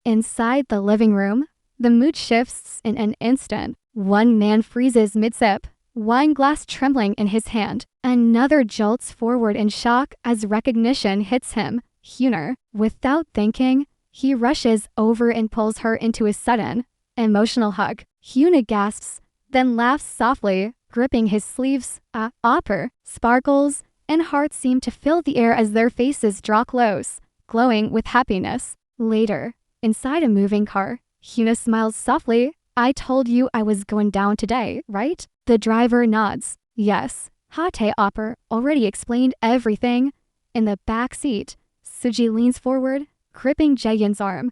Inside the living room, the mood shifts in an instant. One man freezes mid-sip, wine glass trembling in his hand. Another jolts forward in shock as recognition hits him. Hyuna. Without thinking, he rushes over and pulls her into a sudden, emotional hug. Hyuna gasps, then laughs softly, gripping his sleeves. Opper. Sparkles and hearts seem to fill the air as their faces draw close, glowing with happiness. Later, inside a moving car, Hyuna smiles softly. I told you I was going down today, right? The driver nods. Yes. Hate Opper already explained everything. In the back seat, Suji leans forward, gripping Jaehyeon's arm.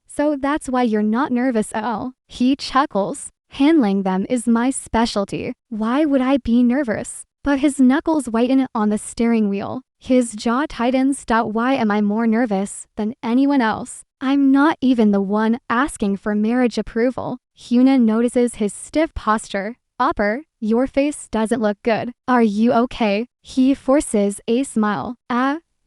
So that's why you're not nervous at all. He chuckles. Handling them is my specialty. Why would I be nervous? But his knuckles whiten on the steering wheel. His jaw tightens. Why am I more nervous than anyone else? I'm not even the one asking for marriage approval. Hyuna notices his stiff posture. Opper, your face doesn't look good. Are you okay? He forces a smile.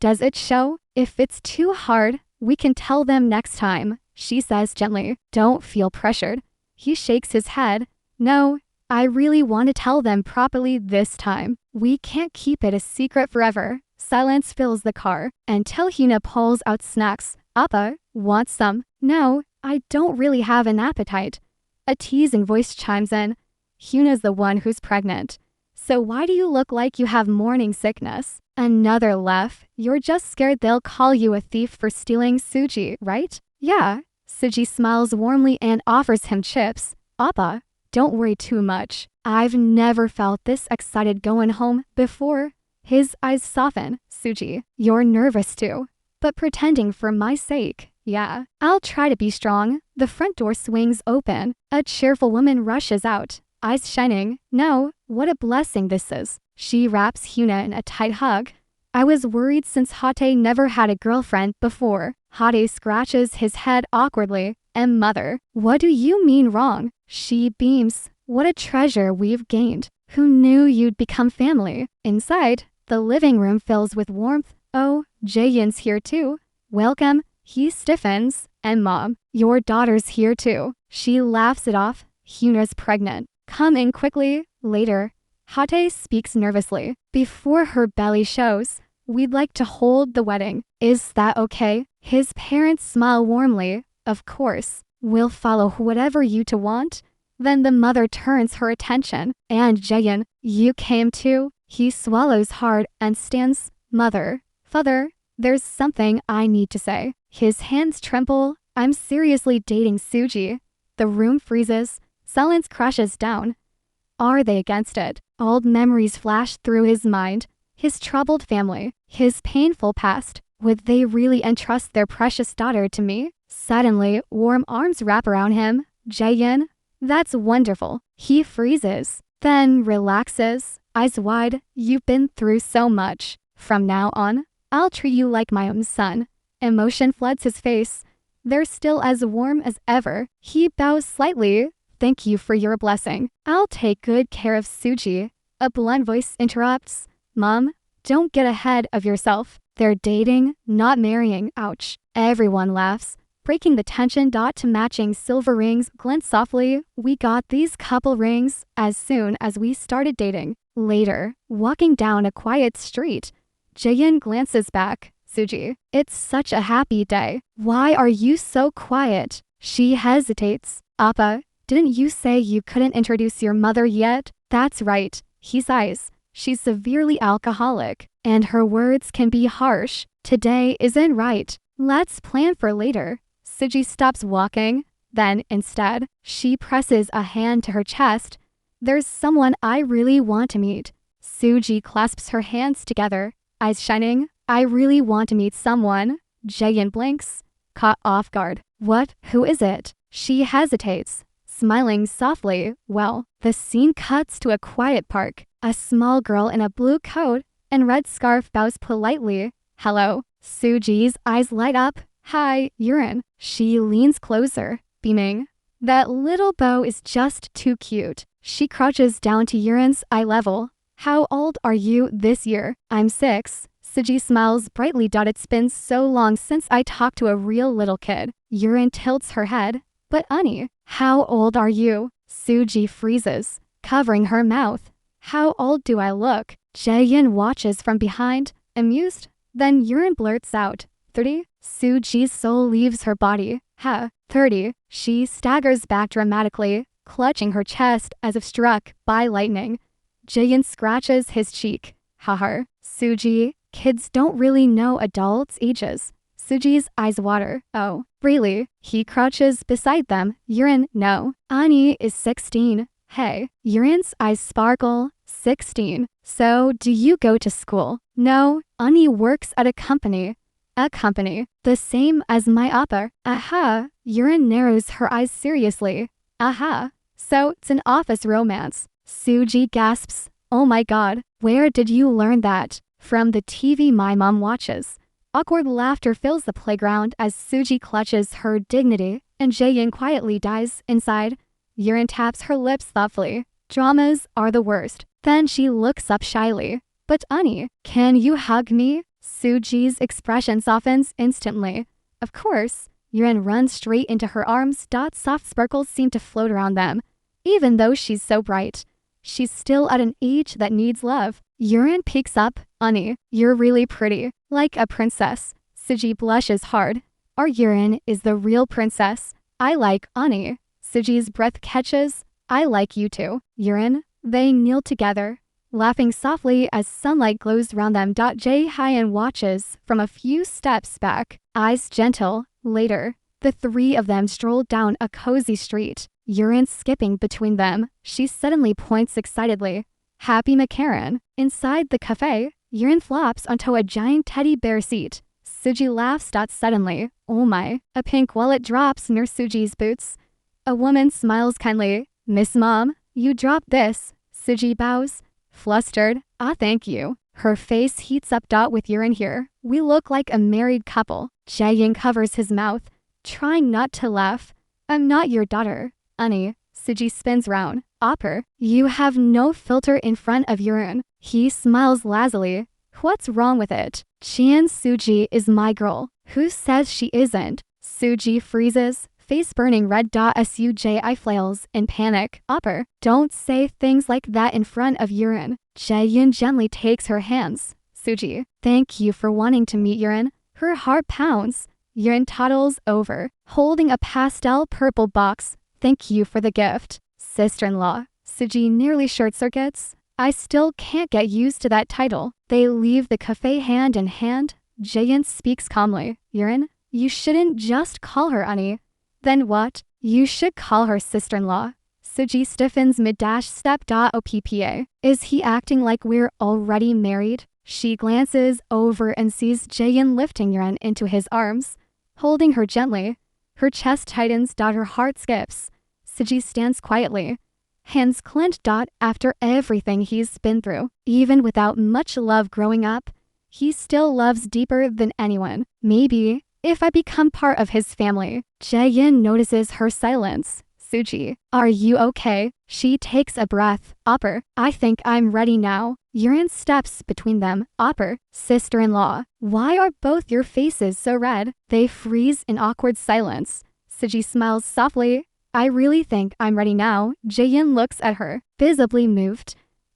Does it show? If it's too hard, we can tell them next time, she says gently. Don't feel pressured. He shakes his head. No, I really want to tell them properly this time. We can't keep it a secret forever. Silence fills the car until Hyuna pulls out snacks. Appa, want some? No, I don't really have an appetite. A teasing voice chimes in. Hyuna's the one who's pregnant. So why do you look like you have morning sickness? Another laugh. You're just scared they'll call you a thief for stealing Suji, right? Yeah. Suji smiles warmly and offers him chips. Appa, don't worry too much. I've never felt this excited going home before. His eyes soften. Suji, you're nervous too. But pretending for my sake. Yeah, I'll try to be strong. The front door swings open. A cheerful woman rushes out, eyes shining. No, what a blessing this is. She wraps Hyuna in a tight hug. I was worried since Hate never had a girlfriend before. Hate scratches his head awkwardly. And mother, what do you mean wrong? She beams. What a treasure we've gained. Who knew you'd become family? Inside, the living room fills with warmth. Oh, Jaehyeon's here too. Welcome. He stiffens. And mom, your daughter's here too. She laughs it off. Hyuna's pregnant. Come in quickly. Later, Hate speaks nervously. Before her belly shows, we'd like to hold the wedding. Is that okay? His parents smile warmly. Of course. We'll follow whatever you two want. Then the mother turns her attention. And Jaehyeon, you came too? He swallows hard and stands. Mother, father, there's something I need to say. His hands tremble. I'm seriously dating Suji. The room freezes. Silence crashes down. Are they against it? Old memories flash through his mind. His troubled family. His painful past. Would they really entrust their precious daughter to me? Suddenly, warm arms wrap around him. Jaehyeon, that's wonderful. He freezes, then relaxes, eyes wide. You've been through so much. From now on, I'll treat you like my own son. Emotion floods his face. They're still as warm as ever. He bows slightly. Thank you for your blessing. I'll take good care of Suji. A blunt voice interrupts. Mom, don't get ahead of yourself. They're dating, not marrying. Ouch. Everyone laughs, breaking the tension. To matching silver rings glint softly. We got these couple rings as soon as we started dating. Later, walking down a quiet street, Jaehyeon glances back. Suji, it's such a happy day. Why are you so quiet? She hesitates. Appa, didn't you say you couldn't introduce your mother yet? That's right. He sighs. She's severely alcoholic, and her words can be harsh. Today isn't right. Let's plan for later. Suji stops walking. Then, instead, she presses a hand to her chest. There's someone I really want to meet. Suji clasps her hands together, eyes shining. I really want to meet someone. Jaehyeon blinks, caught off guard. What? Who is it? She hesitates, smiling softly. Well, the scene cuts to a quiet park. A small girl in a blue coat and red scarf bows politely. Hello. Suji's eyes light up. Hi, Yurin. She leans closer, beaming. That little bow is just too cute. She crouches down to Yurin's eye level. How old are you this year? I'm 6. Suji smiles brightly. It's been so long since I talked to a real little kid. Yurin tilts her head. But Ani, how old are you? Suji freezes, covering her mouth. How old do I look? Jaehyeon watches from behind, amused. Then Yurin blurts out, 30? Suji's soul leaves her body. 30. She staggers back dramatically, clutching her chest as if struck by lightning. Jaehyeon scratches his cheek. Suji, kids don't really know adults' ages. Suji's eyes water. Oh, really? He crouches beside them. Yurin, no. Ani is 16. Hey. Yurin's eyes sparkle. 16. So, do you go to school? No. Ani works at a company. A company. The same as my oppa. Aha. Yurin narrows her eyes seriously. Aha. So, it's an office romance. Suji gasps. Oh my god. Where did you learn that? From the TV my mom watches. Awkward laughter fills the playground as Suji clutches her dignity and Jaehyeon quietly dies inside. Yurin taps her lips thoughtfully. Dramas are the worst. Then she looks up shyly. But Ani, can you hug me? Suji's expression softens instantly. Of course. Yurin runs straight into her arms. Soft sparkles seem to float around them. Even though she's so bright, she's still at an age that needs love. Yurin peeks up. Ani, you're really pretty. Like a princess. Suji blushes hard. Our Yurin is the real princess. I like Ani. Suji's breath catches. I like you too. Yurin. They kneel together, laughing softly as sunlight glows around them. Jaehyeon watches from a few steps back, eyes gentle. Later, the three of them stroll down a cozy street. Yurin skipping between them. She suddenly points excitedly. Happy McCarran. Inside the cafe, Yurin flops onto a giant teddy bear seat. Suji laughs. Suddenly, oh my, a pink wallet drops near Suji's boots. A woman smiles kindly. Miss Mom, you dropped this. Suji bows, flustered. Thank you. Her face heats up. With Yurin here, we look like a married couple. Jaehyeon covers his mouth, trying not to laugh. I'm not your daughter, Ani. Suji spins round. Opper, you have no filter in front of Yurin. He smiles lazily. What's wrong with it? Chan Suji is my girl. Who says she isn't? Suji freezes, face burning red. Suji flails in panic. Opper, don't say things like that in front of Yurin. Jaehyeon gently takes her hands. Suji, thank you for wanting to meet Yurin. Her heart pounds. Yurin toddles over, holding a pastel purple box. Thank you for the gift. Sister-in-law. Suji nearly short circuits. I still can't get used to that title. They leave the cafe hand in hand. Jaehyeon speaks calmly. Yurin, you shouldn't just call her Ani. Then what? You should call her sister-in-law. Suji stiffens mid-step. Oppa. Is he acting like we're already married? She glances over and sees Jaehyeon lifting Yurin into his arms, holding her gently. Her chest tightens. Her heart skips. Suji stands quietly, hands clenched. After everything he's been through, even without much love growing up, he still loves deeper than anyone. Maybe if I become part of his family. Jaehyeon notices her silence. Suji, are you okay? She takes a breath. Opper, I think I'm ready now. Yurin steps between them. Opper, sister-in-law, why are both your faces so red? They freeze in awkward silence. Suji smiles softly. I really think I'm ready now. Jaehyeon looks at her, visibly moved.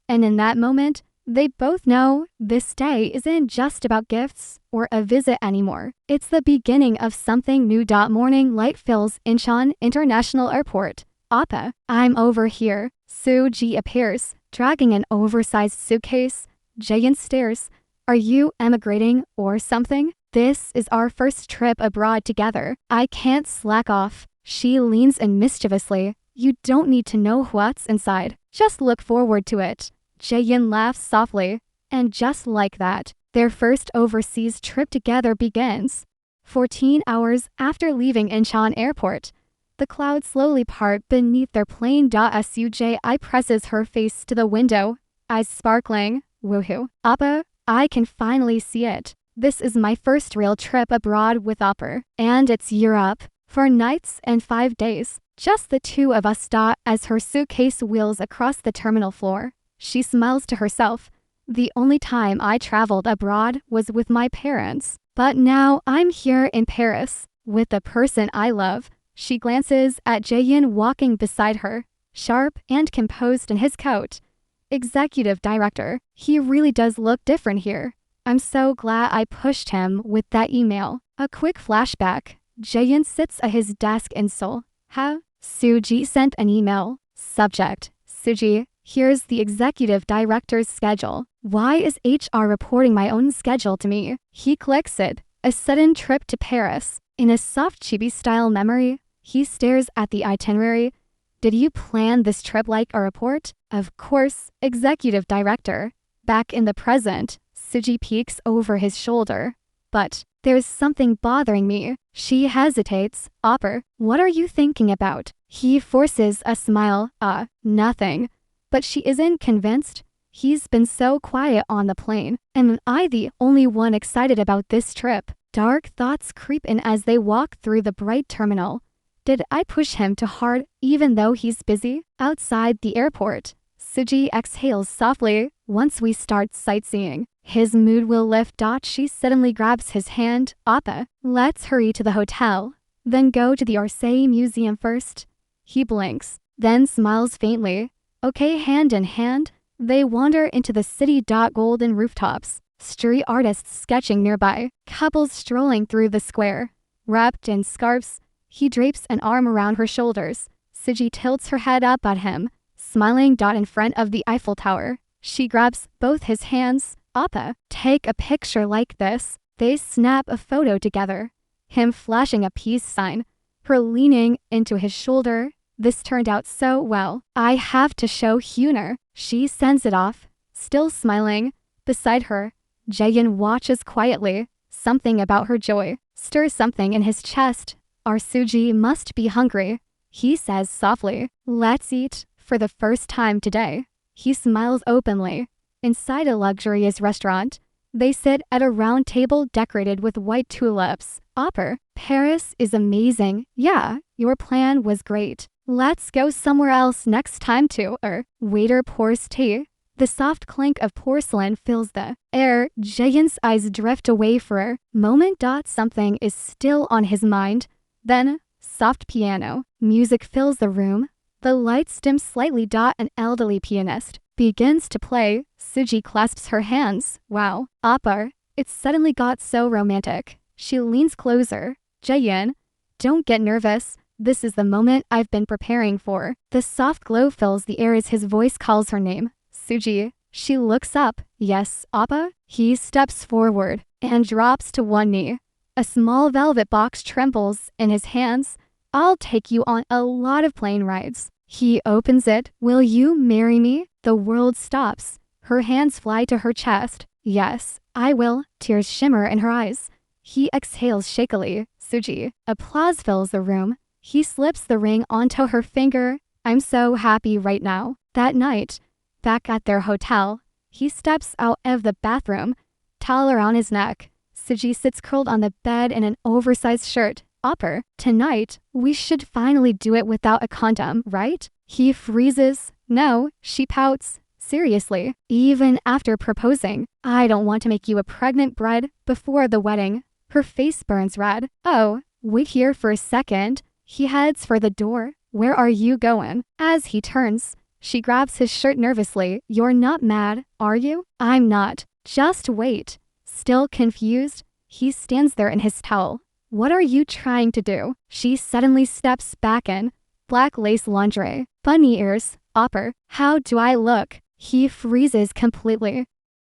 And in that moment, they both know this day isn't just about gifts or a visit anymore. It's the beginning of something new. Morning light fills Incheon International Airport. Oppa, I'm over here. Suji appears, dragging an oversized suitcase. Jaehyeon stares. Are you emigrating or something? This is our first trip abroad together. I can't slack off. She leans in mischievously. You don't need to know what's inside. Just look forward to it. Jaehyeon laughs softly. And just like that, their first overseas trip together begins. 14 hours after leaving Incheon Airport, the clouds slowly part beneath their plane. Suji presses her face to the window, eyes sparkling. Woohoo. Oppa, I can finally see it. This is my first real trip abroad with Opper. And it's Europe. 4 nights and 5 days. Just the two of us. As her suitcase wheels across the terminal floor, she smiles to herself. The only time I traveled abroad was with my parents. But now I'm here in Paris with the person I love. She glances at Jaehyeon walking beside her, sharp and composed in his coat. Executive director, he really does look different here. I'm so glad I pushed him with that email. A quick flashback. Jaehyeon sits at his desk in Seoul. Suji sent an email. Subject, Suji, here's the executive director's schedule. Why is HR reporting my own schedule to me? He clicks it. A sudden trip to Paris. In a soft chibi-style memory, he stares at the itinerary. Did you plan this trip like a report? Of course, executive director. Back in the present, Suji peeks over his shoulder. But there's something bothering me. She hesitates. What are you thinking about? He forces a smile. Nothing. But she isn't convinced. He's been so quiet on the plane. Am I the only one excited about this trip? Dark thoughts creep in as they walk through the bright terminal. Did I push him too hard even though he's busy? Outside the airport, Suji exhales softly. Once we start sightseeing, his mood will lift. She suddenly grabs his hand. Let's hurry to the hotel. Then go to the Orsay Museum first. He blinks, then smiles faintly. Okay, hand in hand, they wander into the city. Golden rooftops, street artists sketching nearby, couples strolling through the square. Wrapped in scarves, he drapes an arm around her shoulders. Suji tilts her head up at him, smiling. In front of the Eiffel Tower, she grabs both his hands. Take a picture like this. They snap a photo together. Him flashing a peace sign, her leaning into his shoulder. This turned out so well. I have to show Hyuna. She sends it off, still smiling. Beside her, Jaehyeon watches quietly. Something about her joy stirs something in his chest. Our Suji must be hungry. He says softly, let's eat. For the first time today, he smiles openly. Inside a luxurious restaurant, they sit at a round table decorated with white tulips. Paris is amazing. Yeah, your plan was great. Let's go somewhere else next time too. Waiter pours tea. The soft clink of porcelain fills the air. Jaehyun's eyes drift away for a moment. Something is still on his mind. Then, soft piano. Music fills the room. The lights dim slightly. An elderly pianist begins to play. Suji clasps her hands. Wow. It suddenly got so romantic. She leans closer. Jaehyeon, don't get nervous. This is the moment I've been preparing for. The soft glow fills the air as his voice calls her name. Suji. She looks up. Yes, Appa? He steps forward and drops to one knee. A small velvet box trembles in his hands. I'll take you on a lot of plane rides. He opens it. Will you marry me? The world stops. Her hands fly to her chest. Yes, I will. Tears shimmer in her eyes. He exhales shakily. Suji. Applause fills the room. He slips the ring onto her finger. I'm so happy right now. That night, back at their hotel, he steps out of the bathroom, towel around his neck. Suji sits curled on the bed in an oversized shirt. Tonight, we should finally do it without a condom, right? He freezes. No, she pouts. Seriously, even after proposing, I don't want to make you a pregnant bride before the wedding. Her face burns red. Oh, wait here for a second. He heads for the door. Where are you going? As he turns, she grabs his shirt nervously. You're not mad, are you? I'm not. Just wait. Still confused, he stands there in his towel. What are you trying to do? She suddenly steps back in. Black lace lingerie, bunny ears. How do I look? He freezes completely.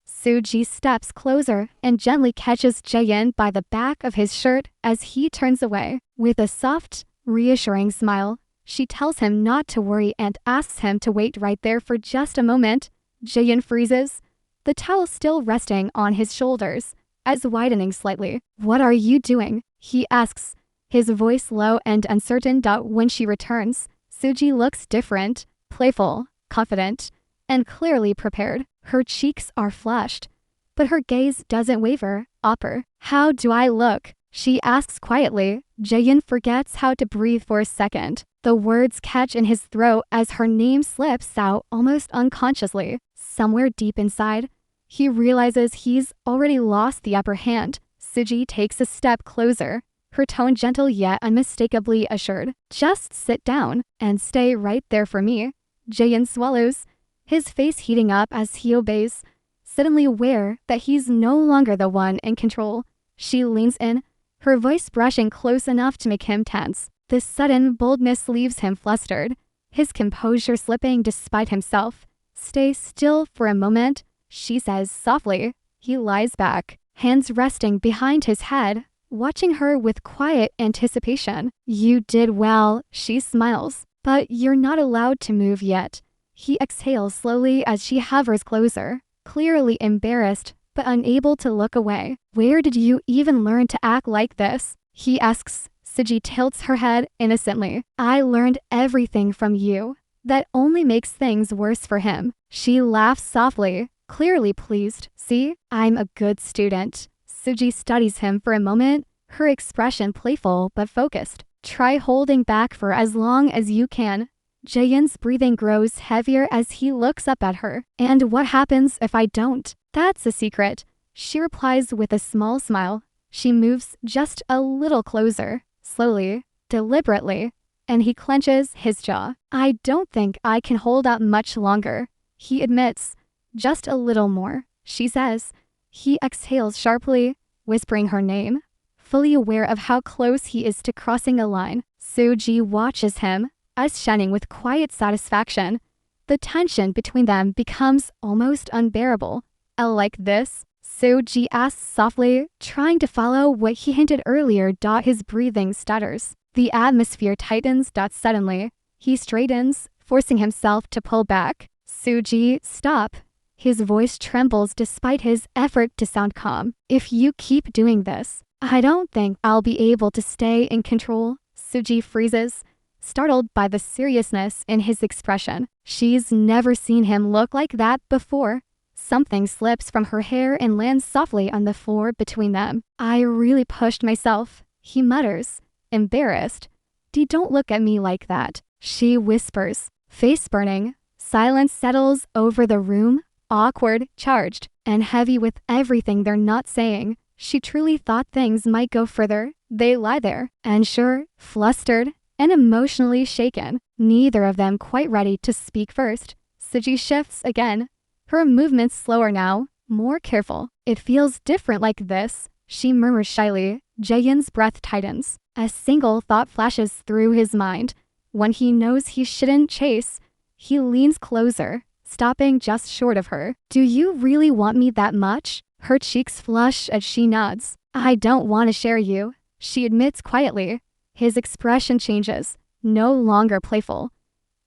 Suji steps closer and gently catches Jaehyeon by the back of his shirt as he turns away. With a soft, reassuring smile, she tells him not to worry and asks him to wait right there for just a moment. Jaehyeon freezes, the towel still resting on his shoulders, eyes widening slightly. What are you doing? He asks, his voice low and uncertain. When she returns, Suji looks different, playful, confident, and clearly prepared. Her cheeks are flushed, but her gaze doesn't waver. How do I look? She asks quietly. Jaehyeon forgets how to breathe for a second. The words catch in his throat as her name slips out almost unconsciously. Somewhere deep inside, He realizes he's already lost the upper hand. Suji takes a step closer, her tone gentle yet unmistakably assured. Just sit down and stay right there for me. Jaehyeon swallows, his face heating up as he obeys, suddenly aware that he's no longer the one in control. She leans in, her voice brushing close enough to make him tense. This sudden boldness leaves him flustered, his composure slipping despite himself. Stay still for a moment, she says softly. He lies back, hands resting behind his head, watching her with quiet anticipation. You did well, she smiles, but you're not allowed to move yet. He exhales slowly as she hovers closer, clearly embarrassed but unable to look away. Where did you even learn to act like this? He asks. Suji tilts her head innocently. I learned everything from you. That only makes things worse for him. She laughs softly, clearly pleased. See, I'm a good student. Suji studies him for a moment, her expression playful but focused. Try holding back for as long as you can. Jaehyun's breathing grows heavier as he looks up at her. And what happens if I don't? That's a secret. She replies with a small smile. She moves just a little closer, slowly, deliberately, and he clenches his jaw. I don't think I can hold out much longer. He admits. Just a little more, she says. He exhales sharply, whispering her name, fully aware of how close he is to crossing a line. Suji watches him, eyes shining with quiet satisfaction. The tension between them becomes almost unbearable. Like this? Suji asks softly, trying to follow what he hinted earlier. His breathing stutters. The atmosphere tightens. Suddenly, he straightens, forcing himself to pull back. Suji, stop. His voice trembles despite his effort to sound calm. If you keep doing this, I don't think I'll be able to stay in control. Suji freezes, startled by the seriousness in his expression. She's never seen him look like that before. Something slips from her hair and lands softly on the floor between them. I really pushed myself, he mutters, embarrassed. Don't look at me like that, she whispers, face burning. Silence settles over the room, awkward, charged, and heavy with everything they're not saying. She truly thought things might go further. They lie there, unsure, flustered, and emotionally shaken, neither of them quite ready to speak first. Suji shifts again, her movements slower now, more careful. It feels different like this, she murmurs shyly. Jaehyun's breath tightens. A single thought flashes through his mind. When he knows he shouldn't chase, he leans closer, stopping just short of her. Do you really want me that much? Her cheeks flush as she nods. I don't want to share you, she admits quietly. His expression changes, no longer playful,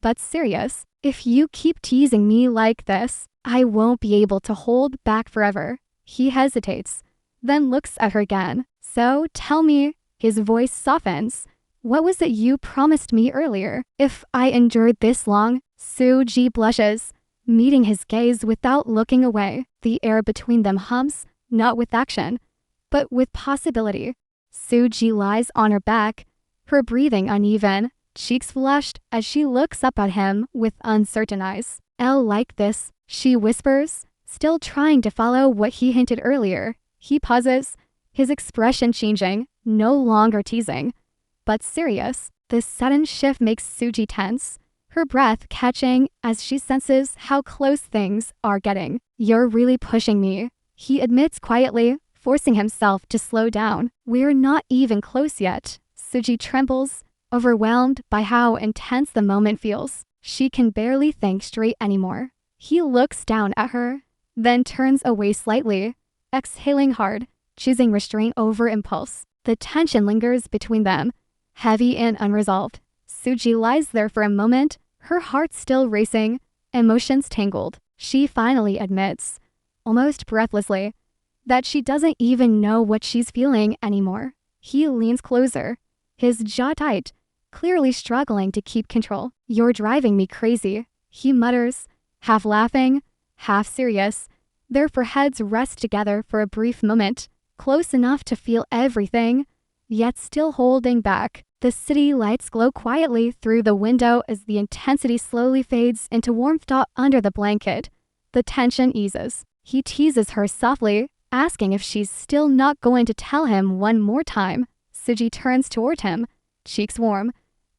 but serious. If you keep teasing me like this, I won't be able to hold back forever. He hesitates, then looks at her again. So tell me, his voice softens. What was it you promised me earlier? If I endured this long, Suji blushes, meeting his gaze without looking away. The air between them hums, not with action, but with possibility. Suji lies on her back, her breathing uneven, cheeks flushed as she looks up at him with uncertain eyes. Like this, she whispers, still trying to follow what he hinted earlier. He pauses, his expression changing, no longer teasing, but serious. This sudden shift makes Suji tense, her breath catching as she senses how close things are getting. You're really pushing me, he admits quietly, forcing himself to slow down. We're not even close yet. Suji trembles, overwhelmed by how intense the moment feels. She can barely think straight anymore. He looks down at her, then turns away slightly, exhaling hard, choosing restraint over impulse. The tension lingers between them, heavy and unresolved. Suji lies there for a moment, her heart still racing, emotions tangled. She finally admits, almost breathlessly, that she doesn't even know what she's feeling anymore. He leans closer, his jaw tight, clearly struggling to keep control. You're driving me crazy, he mutters, half laughing, half serious. Their foreheads rest together for a brief moment, close enough to feel everything, yet still holding back. The city lights glow quietly through the window as the intensity slowly fades into warmth. Under the blanket, the tension eases. He teases her softly, asking if she's still not going to tell him one more time. Suji turns toward him, cheeks warm,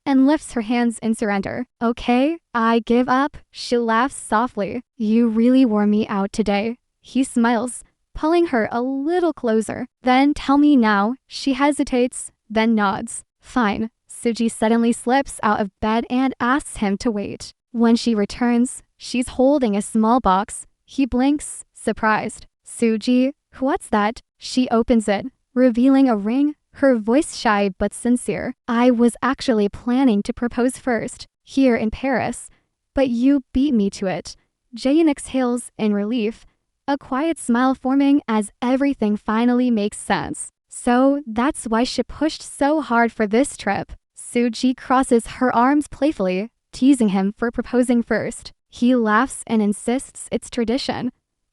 and lifts her hands in surrender. Okay, I give up. She laughs softly. You really wore me out today. He smiles, pulling her a little closer. Then tell me now. She hesitates, then nods. Fine. Suji suddenly slips out of bed and asks him to wait. When she returns, she's holding a small box. He blinks, surprised. Suji, what's that? She opens it, revealing a ring, her voice shy but sincere. I was actually planning to propose first, here in Paris, but you beat me to it. Jaehyeon exhales in relief, a quiet smile forming as everything finally makes sense. So that's why she pushed so hard for this trip. Suji crosses her arms playfully, teasing him for proposing first. He laughs and insists it's tradition,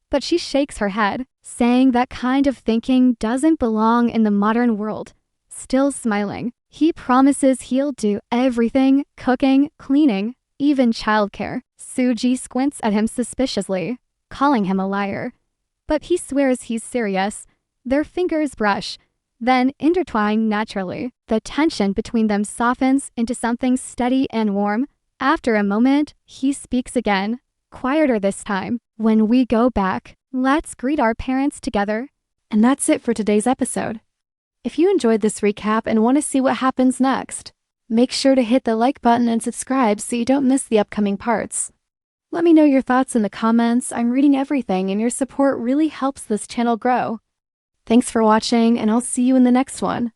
but she shakes her head, saying that kind of thinking doesn't belong in the modern world. Still smiling, he promises he'll do everything, cooking, cleaning, even childcare. Suji squints at him suspiciously, calling him a liar. But he swears he's serious. Their fingers brush, then intertwine naturally. The tension between them softens into something steady and warm. After a moment, he speaks again, quieter this time. When we go back, let's greet our parents together. And that's it for today's episode. If you enjoyed this recap and want to see what happens next, make sure to hit the like button and subscribe so you don't miss the upcoming parts. Let me know your thoughts in the comments. I'm reading everything and your support really helps this channel grow. Thanks for watching, and I'll see you in the next one.